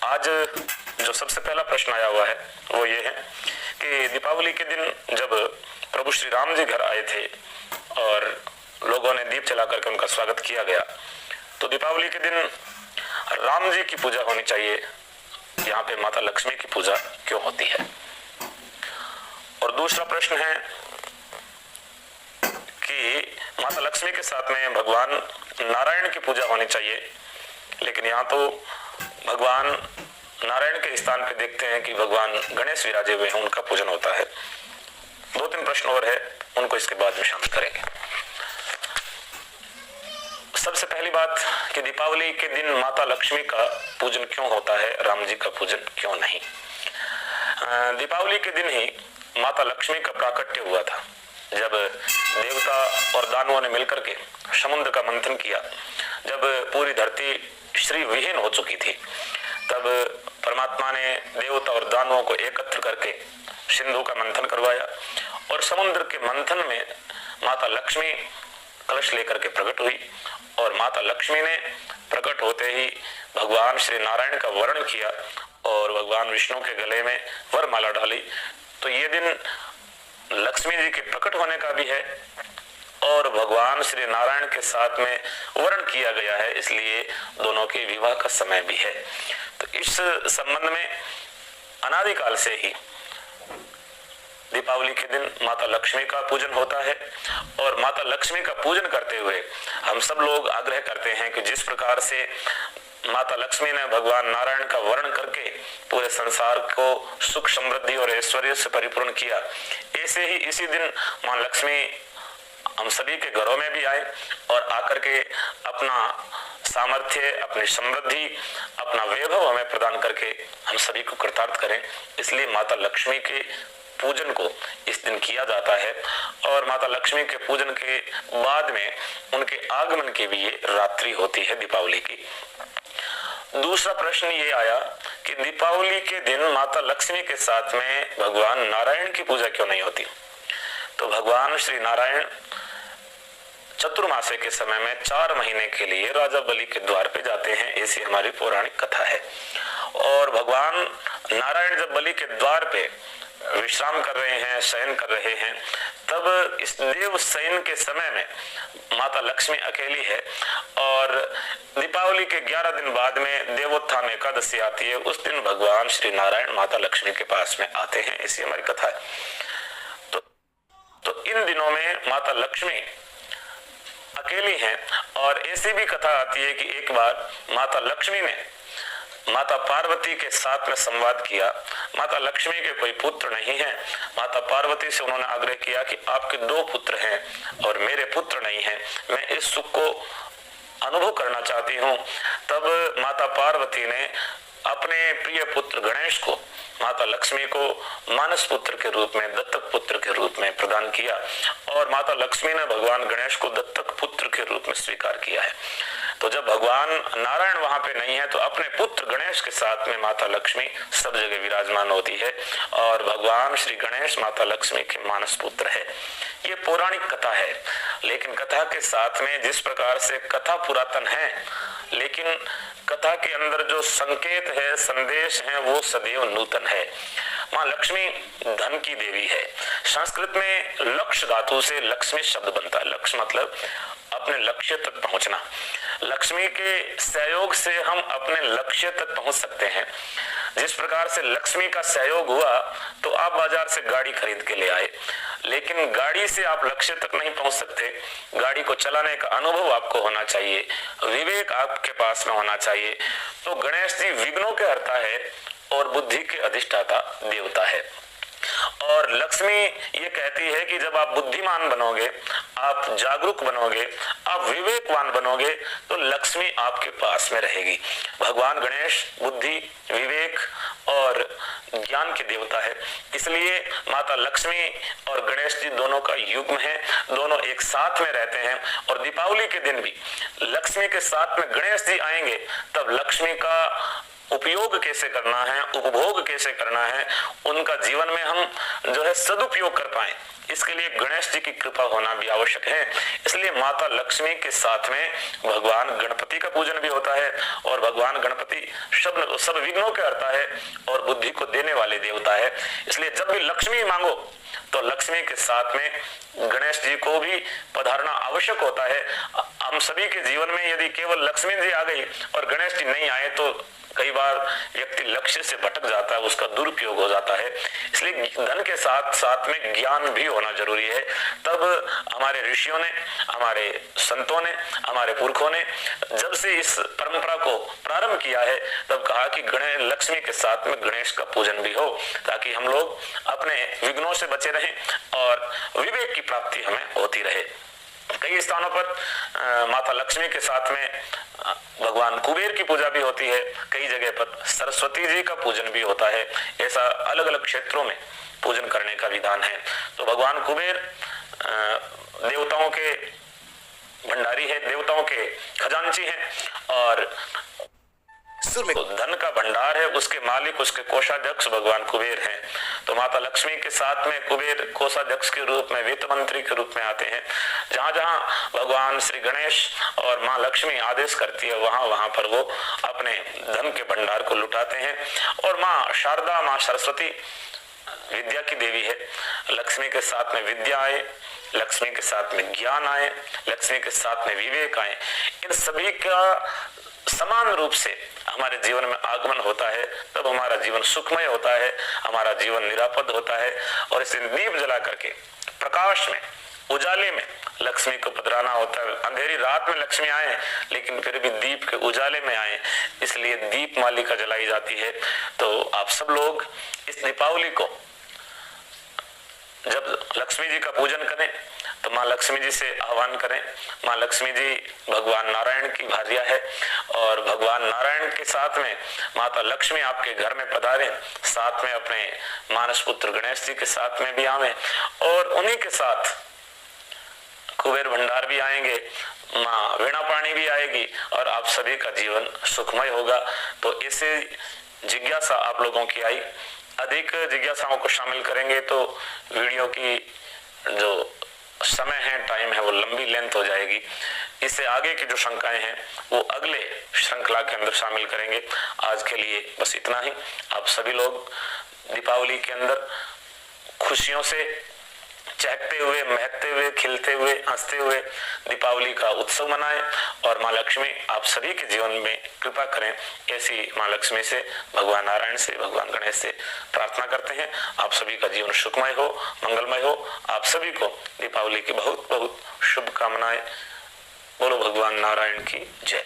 आज जो सबसे पहला प्रश्न आया हुआ है वो ये है कि दीपावली के दिन जब प्रभु श्री राम जी घर आए थे और लोगों ने दीप जला करके उनका स्वागत किया गया, तो दीपावली के दिन राम जी की पूजा होनी चाहिए, यहाँ पे माता लक्ष्मी की पूजा क्यों होती है? और दूसरा प्रश्न है कि माता लक्ष्मी के साथ में भगवान नारायण की पूजा होनी चाहिए, लेकिन यहाँ तो भगवान नारायण के स्थान पे देखते हैं कि भगवान गणेश विराजे हुए हैं, उनका पूजन होता है। दो तीन प्रश्न और है, उनको इसके बाद में शामिल करेंगे। सबसे पहली बात कि दीपावली के दिन माता लक्ष्मी का पूजन क्यों होता है, राम जी का पूजन क्यों नहीं? दीपावली के दिन ही माता लक्ष्मी का प्राकट्य हुआ था, जब देवता और दानवों ने मिलकर के समुद्र का मंथन किया। जब पूरी धरती श्री विहीन हो चुकी थी, तब परमात्मा ने देवता और दानवों को एकत्र करके सिंधु का मंथन करवाया और समुद्र के मंथन में माता लक्ष्मी कलश लेकर के प्रकट हुई और माता लक्ष्मी ने प्रकट होते ही भगवान श्री नारायण का वर्ण किया और भगवान विष्णु के गले में वरमाला डाली। तो ये दिन लक्ष्मी जी के प्रकट होने का भी है और भगवान श्री नारायण के साथ में वर्ण किया गया है, इसलिए दोनों के विवाह का समय भी है। तो इस संबंध में अनादिकाल से ही दीपावली के दिन माता लक्ष्मी का पूजन होता है और माता लक्ष्मी का पूजन करते हुए हम सब लोग आग्रह करते हैं कि जिस प्रकार से माता लक्ष्मी ने भगवान नारायण का वर्ण करके पूरे संसार को सुख समृद्धि और ऐश्वर्य से परिपूर्ण किया, ऐसे ही इसी दिन मां लक्ष्मी हम सभी के घरों में भी आए और आकर के अपना सामर्थ्य, अपनी समृद्धि, अपना वैभव हमें प्रदान करके हम सभी को कृतार्थ करें। इसलिए माता लक्ष्मी के पूजन को इस दिन किया जाता है और माता लक्ष्मी के पूजन के बाद में उनके आगमन की भी ये रात्रि होती है दीपावली की। दूसरा प्रश्न ये आया कि दीपावली के दिन माता लक्ष्मी के साथ में भगवान नारायण की पूजा क्यों नहीं होती? तो भगवान श्री नारायण चतुर्मासे के समय में 4 महीने के लिए राजा बलि के द्वार पे जाते हैं, ऐसी हमारी पौराणिक कथा है। और भगवान नारायण जब बलि के द्वार पे विश्राम कर रहे हैं, शयन कर रहे हैं, तब इस देव शयन के समय में माता लक्ष्मी अकेली है और दीपावली के 11 दिन बाद में देवोत्थान एकादशी आती है। उस दिन भगवान श्री नारायण माता लक्ष्मी के पास में आते हैं, ऐसी हमारी कथा है। तो इन दिनों में माता लक्ष्मी अकेली हैं और ऐसी भी कथा आती है कि एक बार माता लक्ष्मी ने माता पार्वती के साथ में संवाद किया। माता लक्ष्मी के कोई पुत्र नहीं है। माता पार्वती से उन्होंने आग्रह किया कि आपके 2 पुत्र हैं और मेरे पुत्र नहीं हैं, मैं इस सुख को अनुभव करना चाहती हूँ। तब माता पार्वती ने अपने प्रिय पुत्र गणेश को माता लक्ष्मी को मानस पुत्र के रूप में, दत्तक पुत्र के रूप में प्रदान किया और माता लक्ष्मी ने भगवान गणेश को दत्तक पुत्र के रूप में स्वीकार किया है। तो जब भगवान नारायण वहां पे नहीं है तो अपने पुत्र गणेश के साथ में माता लक्ष्मी सब जगह विराजमान होती है और भगवान श्री गणेश माता लक्ष्मी के मानस पुत्र है। ये पौराणिक कथा है, लेकिन कथा के साथ में जिस प्रकार से कथा पुरातन है, लेकिन कथा के अंदर जो संकेत है, संदेश है, वो सदैव नूतन है। मां लक्ष्मी धन की देवी है। संस्कृत में लक्ष्य धातु से लक्ष्मी शब्द बनता है। लक्ष्य मतलब अपने लक्ष्य तक पहुंचना। लक्ष्मी के सहयोग से हम अपने लक्ष्य तक पहुंच सकते हैं। जिस प्रकार से लक्ष्मी का सहयोग हुआ तो आप बाजार से गाड़ी खरीद के ले आए, लेकिन गाड़ी से आप लक्ष्य तक नहीं पहुंच सकते। गाड़ी को चलाने का अनुभव आपको होना चाहिए, विवेक आपके पास में होना चाहिए। तो गणेश जी विघ्नों के हर्ता है और बुद्धि के अधिष्ठाता देवता है। और लक्ष्मी ये कहती है कि जब आप बुद्धिमान बनोगे, आप जागरूक बनोगे, आप विवेकवान बनोगे, तो लक्ष्मी आपके पास में रहेगी। भगवान गणेश बुद्धि, विवेक और ज्ञान के देवता है, इसलिए माता लक्ष्मी और गणेश जी दोनों का युग्म है, दोनों एक साथ में रहते हैं। और दीपावली के दिन भी लक्ष्मी के साथ में गणेश जी आएंगे, तब लक्ष्मी का उपयोग कैसे करना है, उपभोग कैसे करना है, उनका जीवन में हम जो है सदुपयोग कर पाए, इसके लिए गणेश जी की कृपा होना भी आवश्यक है। इसलिए माता लक्ष्मी के साथ में भगवान गणपति का पूजन भी होता है, और भगवान गणपति सब विघ्नों के हरता है और बुद्धि को देने वाले देवता है। इसलिए जब भी लक्ष्मी मांगो तो लक्ष्मी के साथ में गणेश जी को भी पधारना आवश्यक होता है। हम सभी के जीवन में यदि केवल लक्ष्मी जी आ गई और गणेश जी नहीं आए तो कई बार व्यक्ति लक्ष्य से भटक जाता है, उसका दुरुपयोग हो जाता है। इसलिए धन के साथ साथ में ज्ञान भी होना जरूरी है। तब हमारे ऋषियों ने, हमारे संतों ने, हमारे पुरखों ने जब से इस परंपरा को प्रारंभ किया है तब कहा कि गणेश लक्ष्मी के साथ में गणेश का पूजन भी हो, ताकि हम लोग अपने विघ्नों से बचे रहें और विवेक की प्राप्ति हमें होती रहे। कई स्थानों पर माता लक्ष्मी के साथ में भगवान कुबेर की पूजा भी होती है, कई जगह पर सरस्वती जी का पूजन भी होता है। ऐसा अलग अलग क्षेत्रों में पूजन करने का विधान है। तो भगवान कुबेर देवताओं के भंडारी है, देवताओं के खजांची हैं, और धन का भंडार है, उसके मालिक, उसके कोषाध्यक्ष भगवान कुबेर हैं। तो माता लक्ष्मी के साथ में कुबेर कोषाध्यक्ष के रूप में, वित्त मंत्री के रूप में आते हैं। जहां जहां भगवान श्री गणेश और माँ लक्ष्मी आदेश करती है वहां वहां पर वो अपने धन के भंडार को लुटाते हैं। और माँ शारदा, माँ सरस्वती विद्या की देवी है। लक्ष्मी के साथ में विद्या आए, लक्ष्मी के साथ में ज्ञान आए, लक्ष्मी के साथ में विवेक आए, इन सभी का समान रूप से हमारे जीवन में आगमन होता है, तब हमारा जीवन सुखमय होता है, हमारा जीवन निरापद होता है। और इसे दीप जला करके प्रकाश में, उजाले में लक्ष्मी को पधराना होता है। अंधेरी रात में लक्ष्मी आए लेकिन फिर भी दीप के उजाले में आए, इसलिए दीप मालिका जलाई जाती है। तो आप सब लोग इस दीपावली को जब लक्ष्मी जी का पूजन करें तो माँ लक्ष्मी जी से आह्वान करें। माँ लक्ष्मी जी भगवान नारायण की भार्या है, और भगवान नारायण के साथ में माता लक्ष्मी आपके घर में पधारें, साथ में अपने मानस पुत्र गणेश जी के साथ में भी आवें, और उन्हीं के साथ कुबेर भंडार भी आएंगे, माँ वीणा पाणी भी आएगी, और आप सभी का जीवन सुखमय होगा। तो ऐसे जिज्ञासा आप लोगों की आई। अधिक जिज्ञासाओं को शामिल करेंगे तो वीडियो की जो समय है, टाइम है, वो लंबी लेंथ हो जाएगी। इससे आगे की जो शंकाएं हैं वो अगले श्रृंखला के अंदर शामिल करेंगे। आज के लिए बस इतना ही। आप सभी लोग दीपावली के अंदर खुशियों से चहकते हुए, महकते हुए, खिलते हुए, हंसते हुए दीपावली का उत्सव मनाएं, और माँ लक्ष्मी आप सभी के जीवन में कृपा करें। ऐसी माँ लक्ष्मी से, भगवान नारायण से, भगवान गणेश से प्रार्थना करते हैं। आप सभी का जीवन सुखमय हो, मंगलमय हो। आप सभी को दीपावली की बहुत बहुत शुभकामनाएं। बोलो भगवान नारायण की जय।